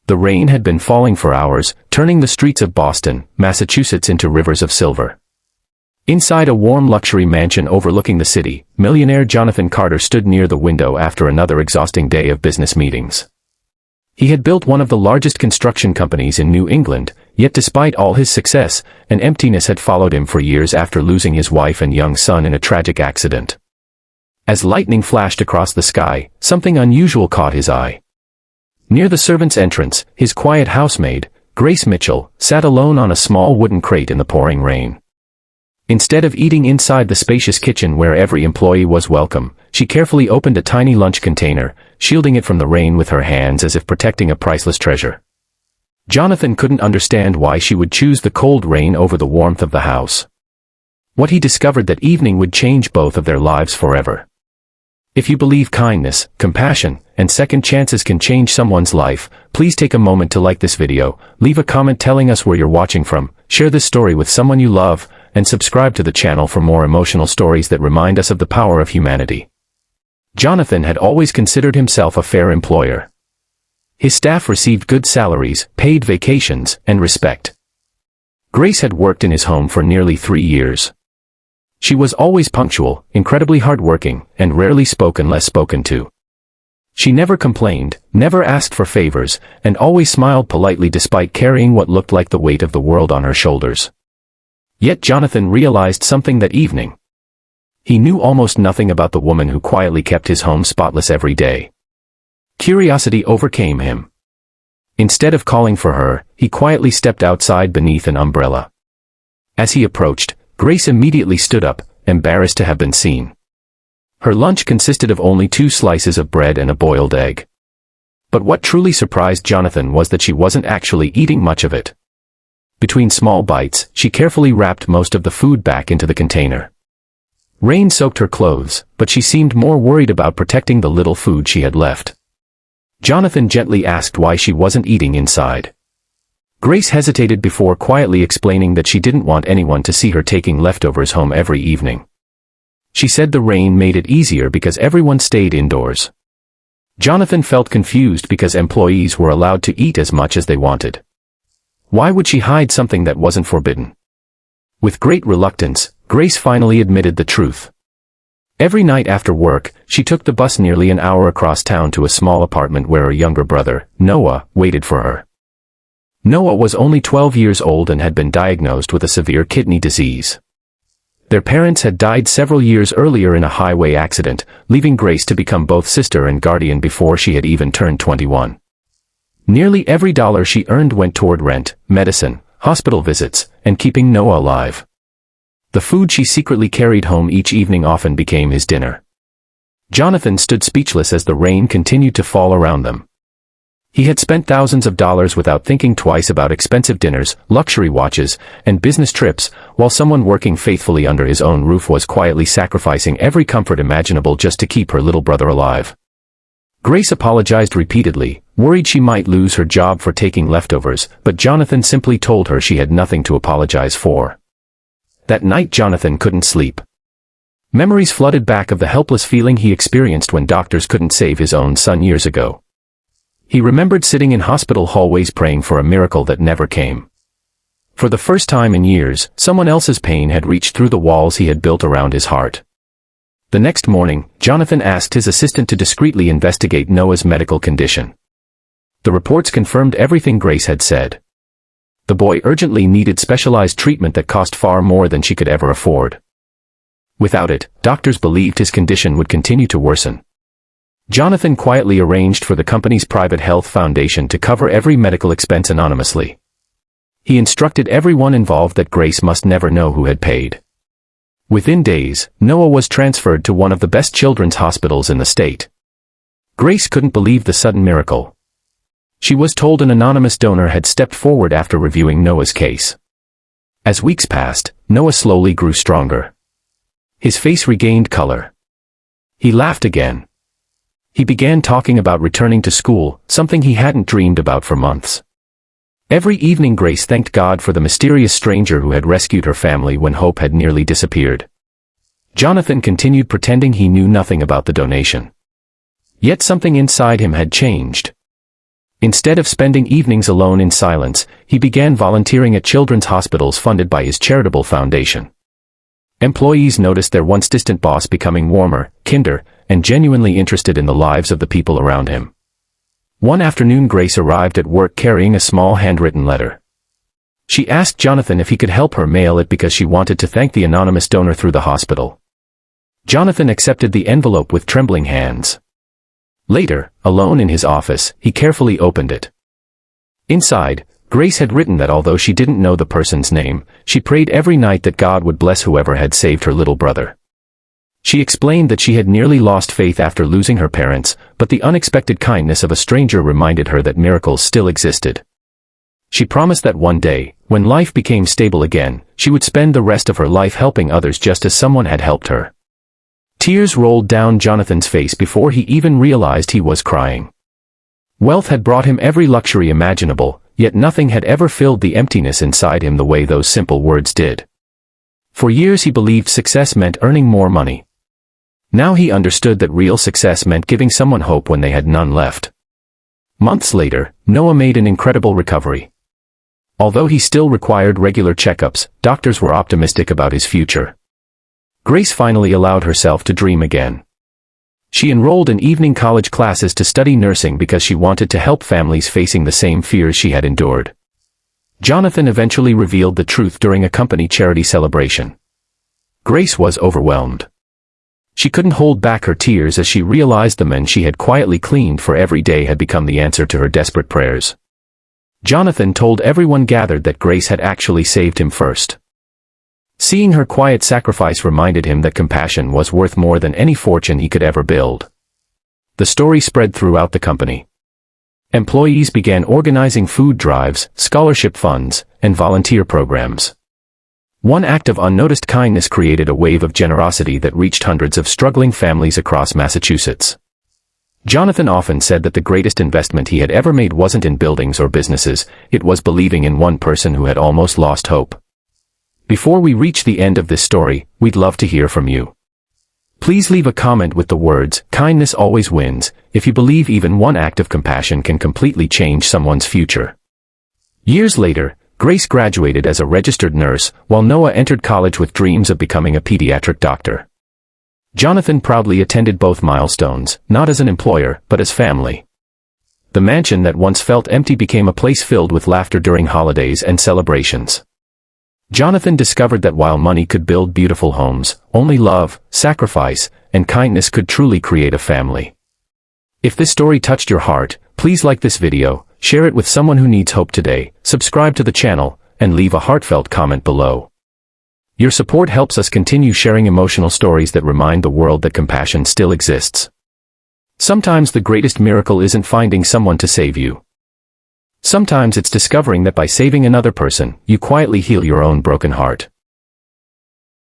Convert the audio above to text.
The rain had been falling for hours, turning the streets of Boston, Massachusetts into rivers of silver. Inside a warm luxury mansion overlooking the city, millionaire Jonathan Carter stood near the window after another exhausting day of business meetings. He had built one of the largest construction companies in New England, yet despite all his success, an emptiness had followed him for years after losing his wife and young son in a tragic accident. As lightning flashed across the sky, something unusual caught his eye. Near the servants' entrance, his quiet housemaid, Grace Mitchell, sat alone on a small wooden crate in the pouring rain. Instead of eating inside the spacious kitchen where every employee was welcome, she carefully opened a tiny lunch container, shielding it from the rain with her hands as if protecting a priceless treasure. Jonathan couldn't understand why she would choose the cold rain over the warmth of the house. What he discovered that evening would change both of their lives forever. If you believe kindness, compassion, and second chances can change someone's life, please take a moment to like this video, leave a comment telling us where you're watching from, share this story with someone you love, and subscribe to the channel for more emotional stories that remind us of the power of humanity. Jonathan had always considered himself a fair employer. His staff received good salaries, paid vacations, and respect. Grace had worked in his home for nearly 3 years. She was always punctual, incredibly hardworking, and rarely spoke unless spoken to. She never complained, never asked for favors, and always smiled politely despite carrying what looked like the weight of the world on her shoulders. Yet Jonathan realized something that evening. He knew almost nothing about the woman who quietly kept his home spotless every day. Curiosity overcame him. Instead of calling for her, he quietly stepped outside beneath an umbrella. As he approached, Grace immediately stood up, embarrassed to have been seen. Her lunch consisted of only 2 slices of bread and a boiled egg. But what truly surprised Jonathan was that she wasn't actually eating much of it. Between small bites, she carefully wrapped most of the food back into the container. Rain soaked her clothes, but she seemed more worried about protecting the little food she had left. Jonathan gently asked why she wasn't eating inside. Grace hesitated before quietly explaining that she didn't want anyone to see her taking leftovers home every evening. She said the rain made it easier because everyone stayed indoors. Jonathan felt confused because employees were allowed to eat as much as they wanted. Why would she hide something that wasn't forbidden? With great reluctance, Grace finally admitted the truth. Every night after work, she took the bus nearly an hour across town to a small apartment where her younger brother, Noah, waited for her. Noah was only 12 years old and had been diagnosed with a severe kidney disease. Their parents had died several years earlier in a highway accident, leaving Grace to become both sister and guardian before she had even turned 21. Nearly every dollar she earned went toward rent, medicine, hospital visits, and keeping Noah alive. The food she secretly carried home each evening often became his dinner. Jonathan stood speechless as the rain continued to fall around them. He had spent thousands of dollars without thinking twice about expensive dinners, luxury watches, and business trips, while someone working faithfully under his own roof was quietly sacrificing every comfort imaginable just to keep her little brother alive. Grace apologized repeatedly, worried she might lose her job for taking leftovers, but Jonathan simply told her she had nothing to apologize for. That night Jonathan couldn't sleep. Memories flooded back of the helpless feeling he experienced when doctors couldn't save his own son years ago. He remembered sitting in hospital hallways praying for a miracle that never came. For the first time in years, someone else's pain had reached through the walls he had built around his heart. The next morning, Jonathan asked his assistant to discreetly investigate Noah's medical condition. The reports confirmed everything Grace had said. The boy urgently needed specialized treatment that cost far more than she could ever afford. Without it, doctors believed his condition would continue to worsen. Jonathan quietly arranged for the company's private health foundation to cover every medical expense anonymously. He instructed everyone involved that Grace must never know who had paid. Within days, Noah was transferred to one of the best children's hospitals in the state. Grace couldn't believe the sudden miracle. She was told an anonymous donor had stepped forward after reviewing Noah's case. As weeks passed, Noah slowly grew stronger. His face regained color. He laughed again. He began talking about returning to school, something he hadn't dreamed about for months. Every evening Grace thanked God for the mysterious stranger who had rescued her family when hope had nearly disappeared. Jonathan continued pretending he knew nothing about the donation. Yet something inside him had changed. Instead of spending evenings alone in silence, he began volunteering at children's hospitals funded by his charitable foundation. Employees noticed their once distant boss becoming warmer, kinder, and genuinely interested in the lives of the people around him. One afternoon, Grace arrived at work carrying a small handwritten letter. She asked Jonathan if he could help her mail it because she wanted to thank the anonymous donor through the hospital. Jonathan accepted the envelope with trembling hands. Later, alone in his office, he carefully opened it. Inside, Grace had written that although she didn't know the person's name, she prayed every night that God would bless whoever had saved her little brother. She explained that she had nearly lost faith after losing her parents, but the unexpected kindness of a stranger reminded her that miracles still existed. She promised that one day, when life became stable again, she would spend the rest of her life helping others just as someone had helped her. Tears rolled down Jonathan's face before he even realized he was crying. Wealth had brought him every luxury imaginable, yet nothing had ever filled the emptiness inside him the way those simple words did. For years he believed success meant earning more money. Now he understood that real success meant giving someone hope when they had none left. Months later, Noah made an incredible recovery. Although he still required regular checkups, doctors were optimistic about his future. Grace finally allowed herself to dream again. She enrolled in evening college classes to study nursing because she wanted to help families facing the same fears she had endured. Jonathan eventually revealed the truth during a company charity celebration. Grace was overwhelmed. She couldn't hold back her tears as she realized the men she had quietly cleaned for every day had become the answer to her desperate prayers. Jonathan told everyone gathered that Grace had actually saved him first. Seeing her quiet sacrifice reminded him that compassion was worth more than any fortune he could ever build. The story spread throughout the company. Employees began organizing food drives, scholarship funds, and volunteer programs. One act of unnoticed kindness created a wave of generosity that reached hundreds of struggling families across Massachusetts. Jonathan often said that the greatest investment he had ever made wasn't in buildings or businesses, it was believing in one person who had almost lost hope. Before we reach the end of this story, we'd love to hear from you. Please leave a comment with the words, "Kindness always wins," if you believe even one act of compassion can completely change someone's future. Years later, Grace graduated as a registered nurse, while Noah entered college with dreams of becoming a pediatric doctor. Jonathan proudly attended both milestones, not as an employer, but as family. The mansion that once felt empty became a place filled with laughter during holidays and celebrations. Jonathan discovered that while money could build beautiful homes, only love, sacrifice, and kindness could truly create a family. If this story touched your heart, please like this video, share it with someone who needs hope today, subscribe to the channel, and leave a heartfelt comment below. Your support helps us continue sharing emotional stories that remind the world that compassion still exists. Sometimes the greatest miracle isn't finding someone to save you. Sometimes it's discovering that by saving another person, you quietly heal your own broken heart.